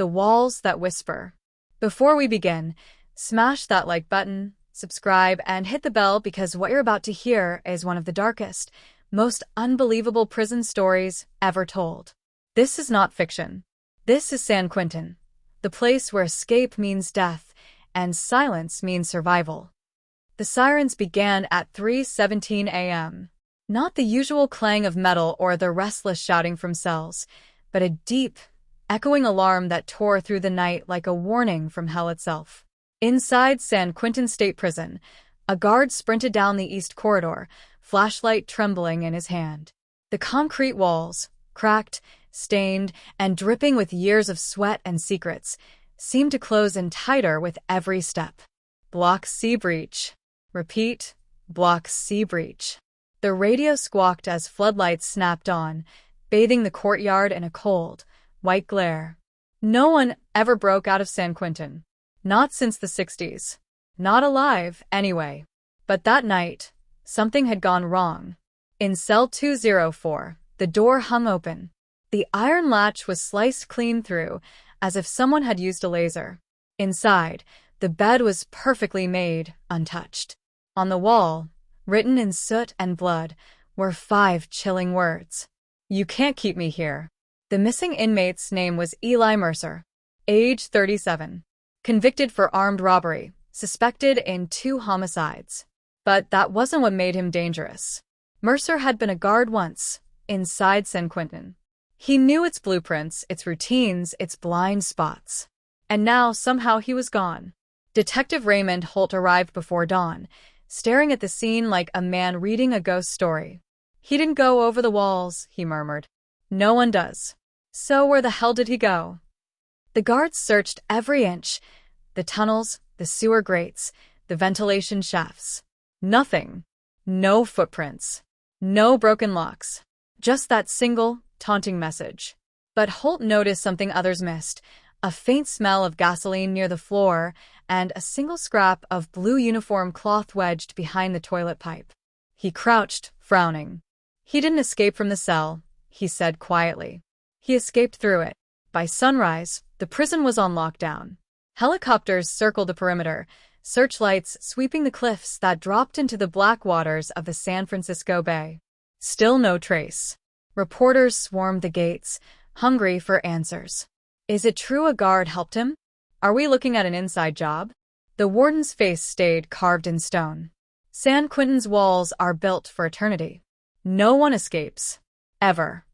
The Walls That Whisper. Before we begin, smash that like button, subscribe, and hit the bell because what you're about to hear is one of the darkest, most unbelievable prison stories ever told. This is not fiction. This is San Quentin, the place where escape means death and silence means survival. The sirens began at 3:17 a.m. Not the usual clang of metal or the restless shouting from cells, but a deep, echoing alarm that tore through the night like a warning from hell itself. Inside San Quentin State Prison, a guard sprinted down the east corridor, flashlight trembling in his hand. The concrete walls, cracked, stained, and dripping with years of sweat and secrets, seemed to close in tighter with every step. Block C breach. Repeat, Block C breach. The radio squawked as floodlights snapped on, bathing the courtyard in a cold, white glare. No one ever broke out of San Quentin. Not since the 60s. Not alive, anyway. But that night, something had gone wrong. In cell 204, the door hung open. The iron latch was sliced clean through, as if someone had used a laser. Inside, the bed was perfectly made, untouched. On the wall, written in soot and blood, were 5 chilling words. "You can't keep me here." The missing inmate's name was Eli Mercer, age 37, convicted for armed robbery, suspected in 2 homicides. But that wasn't what made him dangerous. Mercer had been a guard once, inside San Quentin. He knew its blueprints, its routines, its blind spots. And now, somehow, he was gone. Detective Raymond Holt arrived before dawn, staring at the scene like a man reading a ghost story. "He didn't go over the walls," he murmured. "No one does." So where the hell did he go? The guards searched every inch, the tunnels, the sewer grates, the ventilation shafts. Nothing. No footprints. No broken locks. Just that single, taunting message. But Holt noticed something others missed, a faint smell of gasoline near the floor and a single scrap of blue uniform cloth wedged behind the toilet pipe. He crouched, frowning. He didn't escape from the cell, he said quietly. He escaped through it. By sunrise, the prison was on lockdown. Helicopters circled the perimeter, searchlights sweeping the cliffs that dropped into the black waters of the San Francisco Bay. Still no trace. Reporters swarmed the gates, hungry for answers. Is it true a guard helped him? Are we looking at an inside job? The warden's face stayed carved in stone. San Quentin's walls are built for eternity. No one escapes. Ever.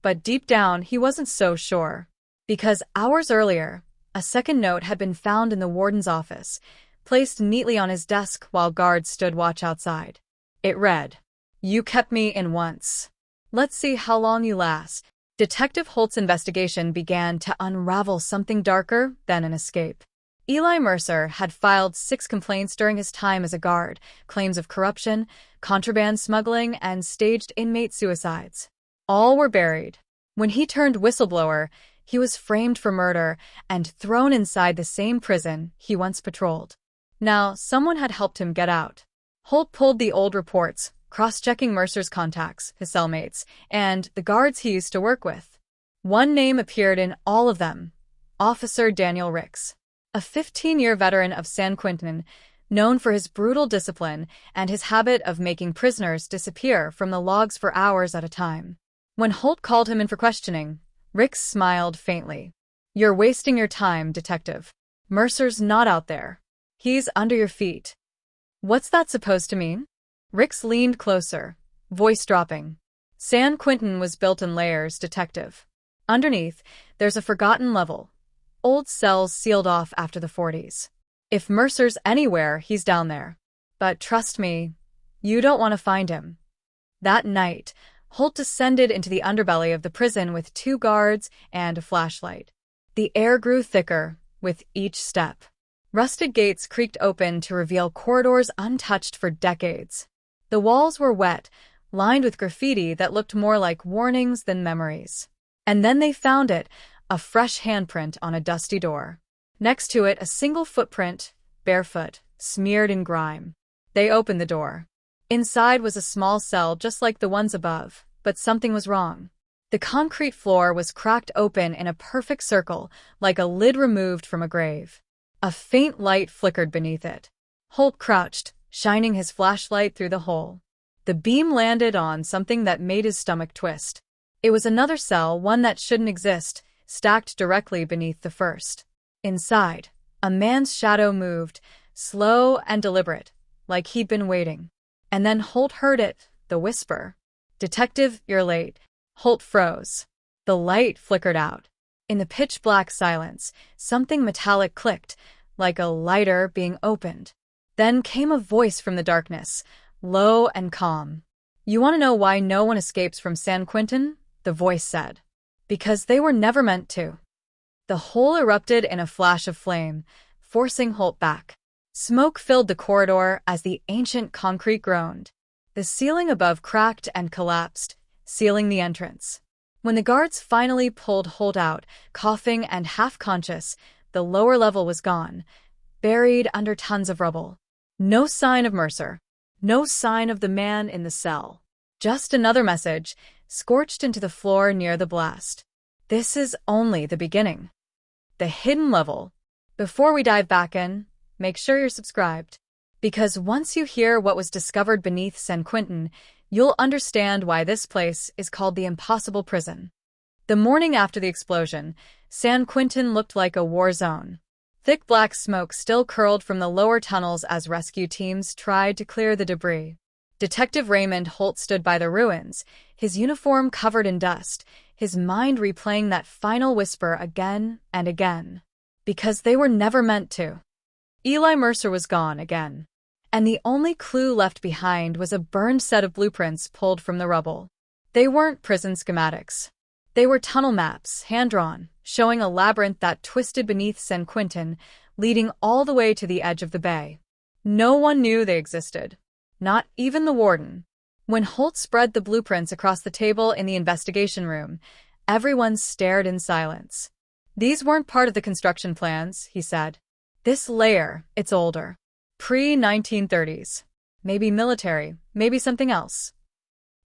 But deep down, he wasn't so sure. Because hours earlier, a second note had been found in the warden's office, placed neatly on his desk while guards stood watch outside. It read, "You kept me in once. Let's see how long you last." Detective Holt's investigation began to unravel something darker than an escape. Eli Mercer had filed 6 complaints during his time as a guard, claims of corruption, contraband smuggling, and staged inmate suicides. All were buried. When he turned whistleblower, he was framed for murder and thrown inside the same prison he once patrolled. Now, someone had helped him get out. Holt pulled the old reports, cross-checking Mercer's contacts, his cellmates, and the guards he used to work with. One name appeared in all of them: Officer Daniel Ricks, a 15-year veteran of San Quentin, known for his brutal discipline and his habit of making prisoners disappear from the logs for hours at a time. When Holt called him in for questioning, Ricks smiled faintly. "You're wasting your time, detective. Mercer's not out there. He's under your feet." "What's that supposed to mean?" Ricks leaned closer, voice dropping. "San Quentin was built in layers, detective. Underneath, there's a forgotten level. Old cells sealed off after the 40s. If Mercer's anywhere, he's down there. But trust me, you don't want to find him." That night, Holt descended into the underbelly of the prison with 2 guards and a flashlight. The air grew thicker with each step. Rusted gates creaked open to reveal corridors untouched for decades. The walls were wet, lined with graffiti that looked more like warnings than memories. And then they found it, a fresh handprint on a dusty door. Next to it, a single footprint, barefoot, smeared in grime. They opened the door. Inside was a small cell just like the ones above, but something was wrong. The concrete floor was cracked open in a perfect circle, like a lid removed from a grave. A faint light flickered beneath it. Holt crouched, shining his flashlight through the hole. The beam landed on something that made his stomach twist. It was another cell, one that shouldn't exist, stacked directly beneath the first. Inside, a man's shadow moved, slow and deliberate, like he'd been waiting. And then Holt heard it, the whisper. "Detective, you're late." Holt froze. The light flickered out. In the pitch-black silence, something metallic clicked, like a lighter being opened. Then came a voice from the darkness, low and calm. "You want to know why no one escapes from San Quentin?" the voice said. "Because they were never meant to." The hole erupted in a flash of flame, forcing Holt back. Smoke filled the corridor as the ancient concrete groaned. The ceiling above cracked and collapsed, sealing the entrance. When the guards finally pulled Holt out, coughing and half-conscious, the lower level was gone, buried under tons of rubble. No sign of Mercer. No sign of the man in the cell. Just another message, scorched into the floor near the blast. This is only the beginning. The hidden level. Before we dive back in, make sure you're subscribed. Because once you hear what was discovered beneath San Quentin, you'll understand why this place is called the Impossible Prison. The morning after the explosion, San Quentin looked like a war zone. Thick black smoke still curled from the lower tunnels as rescue teams tried to clear the debris. Detective Raymond Holt stood by the ruins, his uniform covered in dust, his mind replaying that final whisper again and again. Because they were never meant to. Eli Mercer was gone again. And the only clue left behind was a burned set of blueprints pulled from the rubble. They weren't prison schematics. They were tunnel maps, hand-drawn, showing a labyrinth that twisted beneath San Quentin, leading all the way to the edge of the bay. No one knew they existed. Not even the warden. When Holt spread the blueprints across the table in the investigation room, everyone stared in silence. "These weren't part of the construction plans," he said. "This layer, it's older. Pre-1930s. Maybe military, maybe something else."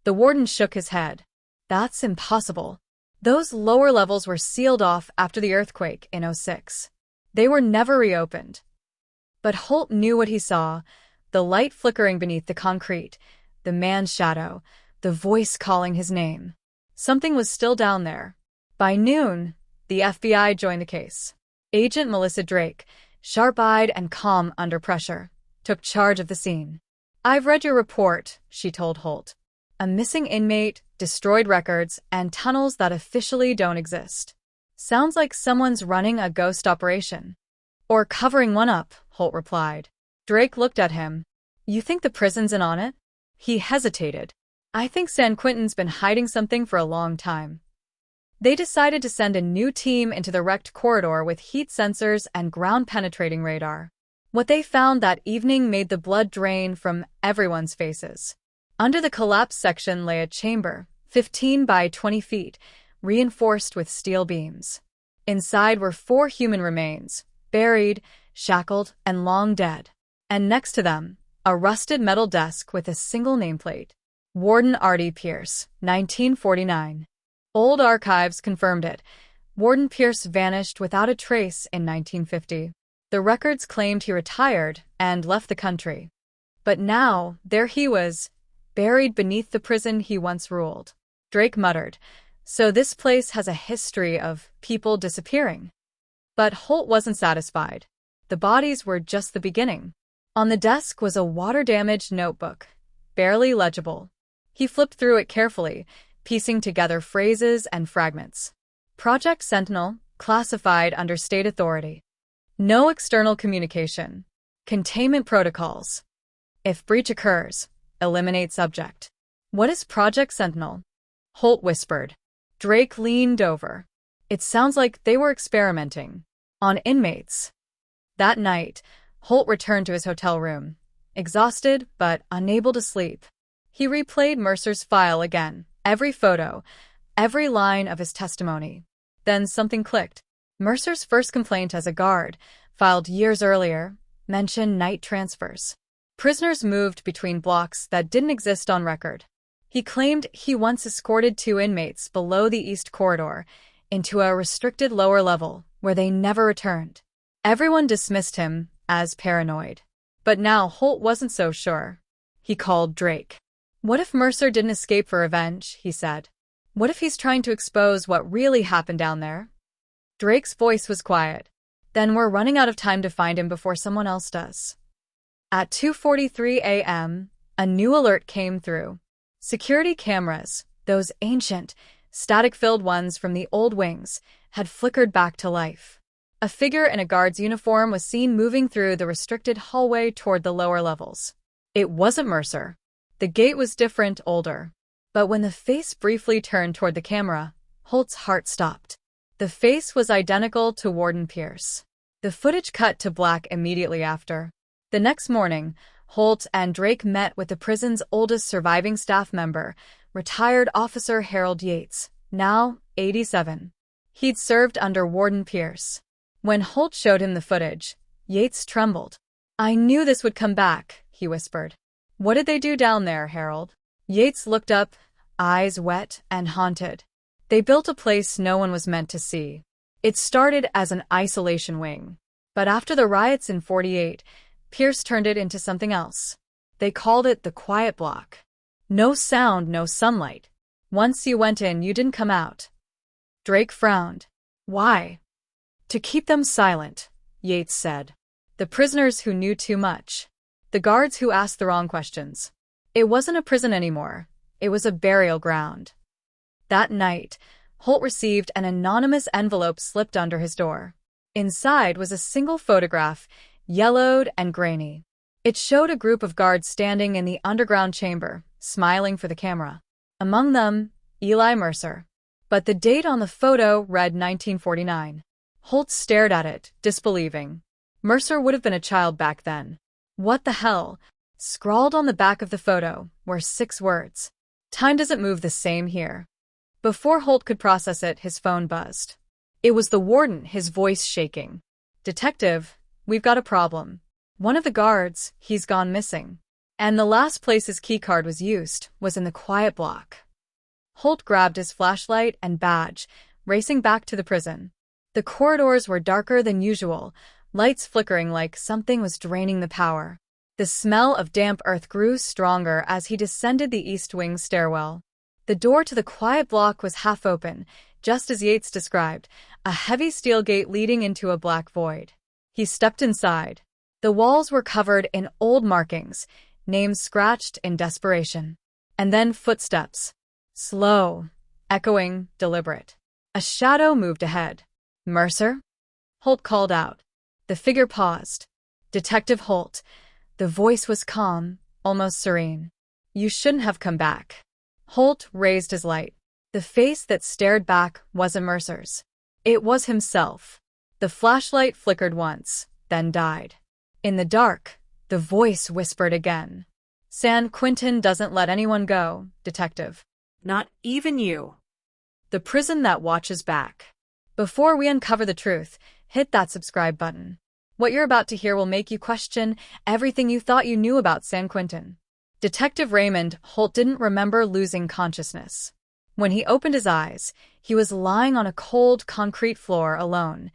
The warden shook his head. "That's impossible. Those lower levels were sealed off after the earthquake in '06. They were never reopened." But Holt knew what he saw, the light flickering beneath the concrete, the man's shadow, the voice calling his name. Something was still down there. By noon, the FBI joined the case. Agent Melissa Drake, sharp-eyed and calm under pressure, took charge of the scene. "I've read your report," she told Holt. "A missing inmate, destroyed records, and tunnels that officially don't exist. Sounds like someone's running a ghost operation." "Or covering one up," Holt replied. Drake looked at him. "You think the prison's in on it?" He hesitated. "I think San Quentin's been hiding something for a long time." They decided to send a new team into the wrecked corridor with heat sensors and ground-penetrating radar. What they found that evening made the blood drain from everyone's faces. Under the collapsed section lay a chamber, 15 by 20 feet, reinforced with steel beams. Inside were 4 human remains, buried, shackled, and long dead. And next to them, a rusted metal desk with a single nameplate. Warden R.D. Pierce, 1949. Old archives confirmed it. Warden Pierce vanished without a trace in 1950. The records claimed he retired and left the country. But now, there he was, buried beneath the prison he once ruled. Drake muttered, "So this place has a history of people disappearing." But Holt wasn't satisfied. The bodies were just the beginning. On the desk was a water-damaged notebook, barely legible. He flipped through it carefully, piecing together phrases and fragments. Project Sentinel, classified under state authority. No external communication. Containment protocols. If breach occurs, eliminate subject. "What is Project Sentinel?" Holt whispered. Drake leaned over. "It sounds like they were experimenting on inmates." That night, Holt returned to his hotel room, exhausted but unable to sleep. He replayed Mercer's file again, every photo, every line of his testimony. Then something clicked. Mercer's first complaint as a guard, filed years earlier, mentioned night transfers. Prisoners moved between blocks that didn't exist on record. He claimed he once escorted 2 inmates below the East Corridor into a restricted lower level where they never returned. Everyone dismissed him as paranoid. But now Holt wasn't so sure. He called Drake. "What if Mercer didn't escape for revenge?" he said. "What if he's trying to expose what really happened down there?" Drake's voice was quiet. "Then we're running out of time to find him before someone else does." At 2:43 a.m., a new alert came through. Security cameras, those ancient, static-filled ones from the old wings, had flickered back to life. A figure in a guard's uniform was seen moving through the restricted hallway toward the lower levels. It wasn't Mercer. The gait was different, older. But when the face briefly turned toward the camera, Holt's heart stopped. The face was identical to Warden Pierce. The footage cut to black immediately after. The next morning, Holt and Drake met with the prison's oldest surviving staff member, retired Officer Harold Yates, now 87. He'd served under Warden Pierce. When Holt showed him the footage, Yates trembled. "I knew this would come back," he whispered. "What did they do down there, Harold?" Yates looked up, eyes wet and haunted. "They built a place no one was meant to see. It started as an isolation wing. But after the riots in '48, Pierce turned it into something else. They called it the Quiet Block. No sound, no sunlight. Once you went in, you didn't come out." Drake frowned. "Why?" "To keep them silent," Yates said. "The prisoners who knew too much. The guards who asked the wrong questions. It wasn't a prison anymore. It was a burial ground." That night, Holt received an anonymous envelope slipped under his door. Inside was a single photograph, yellowed and grainy. It showed a group of guards standing in the underground chamber, smiling for the camera. Among them, Eli Mercer. But the date on the photo read 1949. Holt stared at it, disbelieving. Mercer would have been a child back then. "What the hell?" Scrawled on the back of the photo were 6 words. "Time doesn't move the same here." Before Holt could process it, his phone buzzed. It was the warden, his voice shaking. "Detective, we've got a problem. One of the guards, he's gone missing. And the last place his keycard was used was in the Quiet Block." Holt grabbed his flashlight and badge, racing back to the prison. The corridors were darker than usual, lights flickering like something was draining the power. The smell of damp earth grew stronger as he descended the East Wing stairwell. The door to the Quiet Block was half open, just as Yates described, a heavy steel gate leading into a black void. He stepped inside. The walls were covered in old markings, names scratched in desperation. And then footsteps. Slow, echoing, deliberate. A shadow moved ahead. "Mercer?" Holt called out. The figure paused. "Detective Holt." The voice was calm, almost serene. "You shouldn't have come back." Holt raised his light. The face that stared back wasn't Mercer's. It was himself. The flashlight flickered once, then died. In the dark, the voice whispered again. "San Quentin doesn't let anyone go, Detective. Not even you. The prison that watches back." Before we uncover the truth, hit that subscribe button. What you're about to hear will make you question everything you thought you knew about San Quentin. Detective Raymond Holt didn't remember losing consciousness. When he opened his eyes, he was lying on a cold concrete floor alone,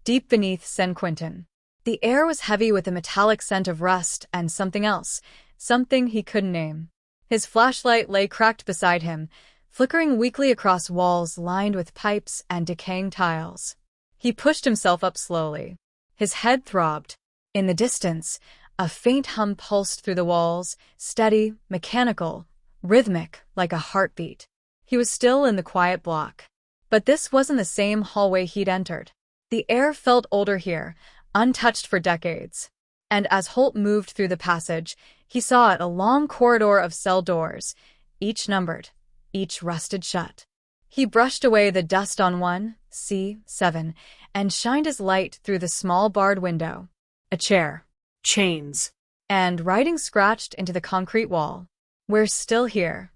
deep beneath San Quentin. The air was heavy with a metallic scent of rust and something else, something he couldn't name. His flashlight lay cracked beside him, flickering weakly across walls lined with pipes and decaying tiles. He pushed himself up slowly. His head throbbed. In the distance, a faint hum pulsed through the walls, steady, mechanical, rhythmic, like a heartbeat. He was still in the Quiet Block. But this wasn't the same hallway he'd entered. The air felt older here, untouched for decades. And as Holt moved through the passage, he saw it a long corridor of cell doors, each numbered, each rusted shut. He brushed away the dust on one, C7, and shined his light through the small barred window. A chair. Chains. And writing scratched into the concrete wall. "We're still here."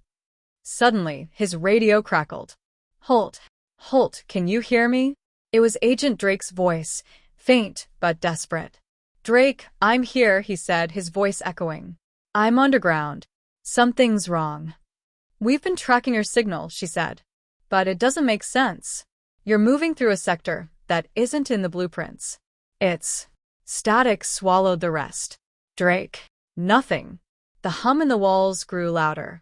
Suddenly, his radio crackled. Holt, can you hear me?" It was Agent Drake's voice, faint but desperate. "Drake, I'm here," he said, his voice echoing. "I'm underground. Something's wrong." "We've been tracking your signal," she said. "But it doesn't make sense. You're moving through a sector that isn't in the blueprints. It's..." Static swallowed the rest. "Drake. Nothing." The hum in the walls grew louder.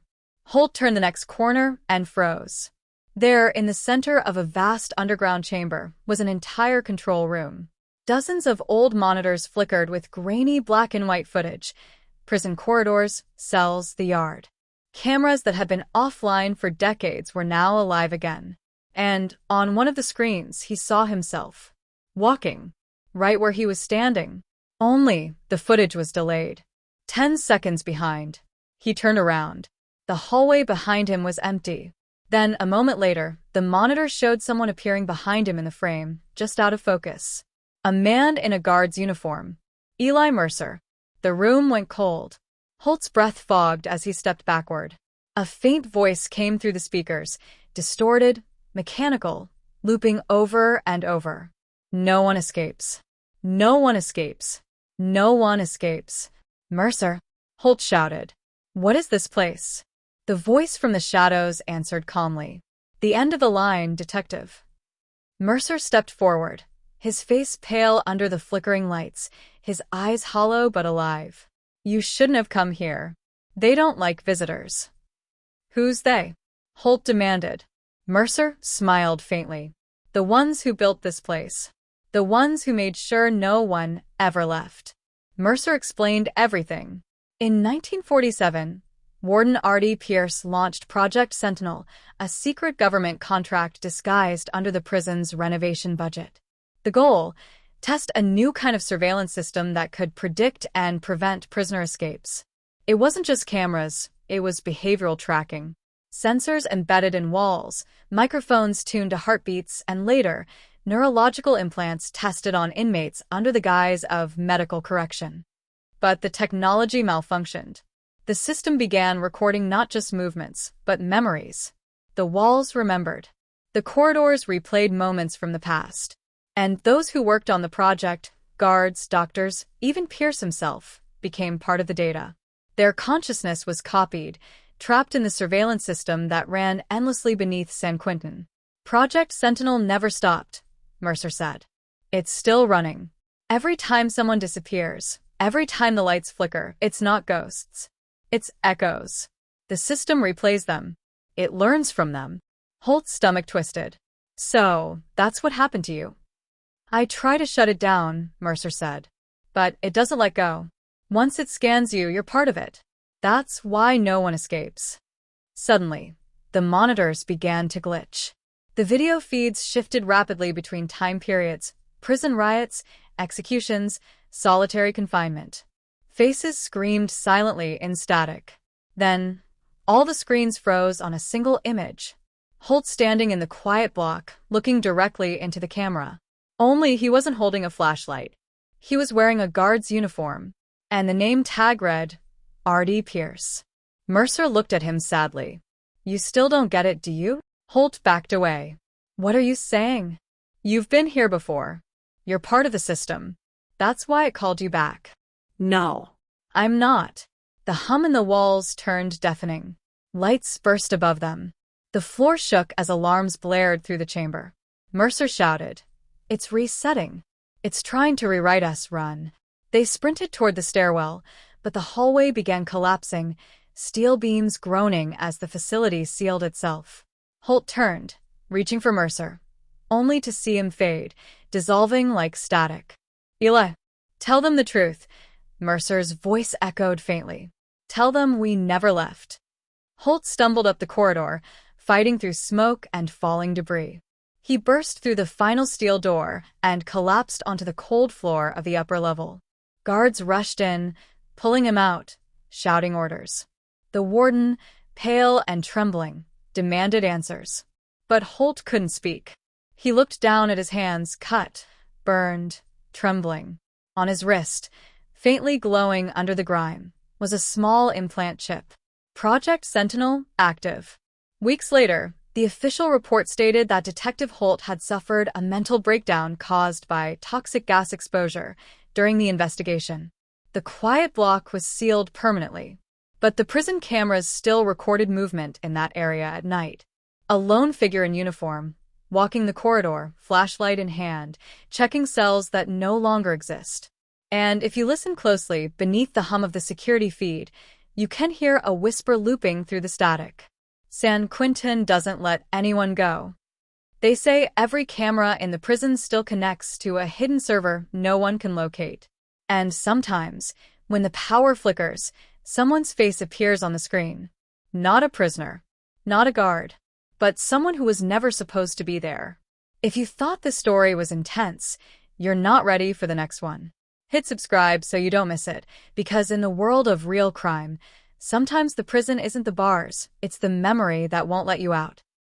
Holt turned the next corner and froze. There, in the center of a vast underground chamber, was an entire control room. Dozens of old monitors flickered with grainy black and white footage. Prison corridors, cells, the yard. Cameras that had been offline for decades were now alive again. And, on one of the screens, he saw himself. Walking. Right where he was standing. Only, the footage was delayed. 10 seconds behind. He turned around. The hallway behind him was empty. Then, a moment later, the monitor showed someone appearing behind him in the frame, just out of focus. A man in a guard's uniform. Eli Mercer. The room went cold. Holt's breath fogged as he stepped backward. A faint voice came through the speakers, distorted, mechanical, looping over and over. "No one escapes. No one escapes. No one escapes." "Mercer," Holt shouted. "What is this place?" The voice from the shadows answered calmly. "The end of the line, detective." Mercer stepped forward, his face pale under the flickering lights, his eyes hollow but alive. "You shouldn't have come here. They don't like visitors." "Who's they?" Holt demanded. Mercer smiled faintly. "The ones who built this place. The ones who made sure no one ever left." Mercer explained everything. In 1947, Warden R.D. Pierce launched Project Sentinel, a secret government contract disguised under the prison's renovation budget. The goal? Test a new kind of surveillance system that could predict and prevent prisoner escapes. It wasn't just cameras, it was behavioral tracking. Sensors embedded in walls, microphones tuned to heartbeats, and later, neurological implants tested on inmates under the guise of medical correction. But the technology malfunctioned. The system began recording not just movements, but memories. The walls remembered. The corridors replayed moments from the past. And those who worked on the project, guards, doctors, even Pierce himself, became part of the data. Their consciousness was copied, trapped in the surveillance system that ran endlessly beneath San Quentin. Project Sentinel never stopped, Mercer said. It's still running. Every time someone disappears, every time the lights flicker, it's not ghosts. It's echoes. The system replays them. It learns from them. Holt's stomach twisted. "So, that's what happened to you." "I try to shut it down," Mercer said. "But it doesn't let go. Once it scans you, you're part of it. That's why no one escapes." Suddenly, the monitors began to glitch. The video feeds shifted rapidly between time periods, prison riots, executions, solitary confinement. Faces screamed silently in static. Then, all the screens froze on a single image. Holt standing in the quiet block, looking directly into the camera. Only he wasn't holding a flashlight. He was wearing a guard's uniform, and the name tag read, R.D. Pierce. Mercer looked at him sadly. "You still don't get it, do you?" Holt backed away. "What are you saying?" "You've been here before. You're part of the system. That's why it called you back." "No." "I'm not." The hum in the walls turned deafening. Lights burst above them. The floor shook as alarms blared through the chamber. Mercer shouted, "It's resetting. It's trying to rewrite us, run." They sprinted toward the stairwell, but the hallway began collapsing, steel beams groaning as the facility sealed itself. Holt turned, reaching for Mercer, only to see him fade, dissolving like static. "Eli, tell them the truth." Mercer's voice echoed faintly. "Tell them we never left." Holt stumbled up the corridor, fighting through smoke and falling debris. He burst through the final steel door and collapsed onto the cold floor of the upper level. Guards rushed in, pulling him out, shouting orders. The warden, pale and trembling, demanded answers. But Holt couldn't speak. He looked down at his hands, cut, burned, trembling. On his wrist, faintly glowing under the grime, was a small implant chip. Project Sentinel active. Weeks later, the official report stated that Detective Holt had suffered a mental breakdown caused by toxic gas exposure during the investigation. The quiet block was sealed permanently. But the prison cameras still recorded movement in that area at night. A lone figure in uniform, walking the corridor, flashlight in hand, checking cells that no longer exist. And if you listen closely, beneath the hum of the security feed, you can hear a whisper looping through the static. San Quentin doesn't let anyone go. They say every camera in the prison still connects to a hidden server no one can locate. And sometimes, when the power flickers, someone's face appears on the screen. Not a prisoner, not a guard, but someone who was never supposed to be there. If you thought the story was intense, you're not ready for the next one. Hit subscribe so you don't miss it, because in the world of real crime, sometimes the prison isn't the bars, it's the memory that won't let you out.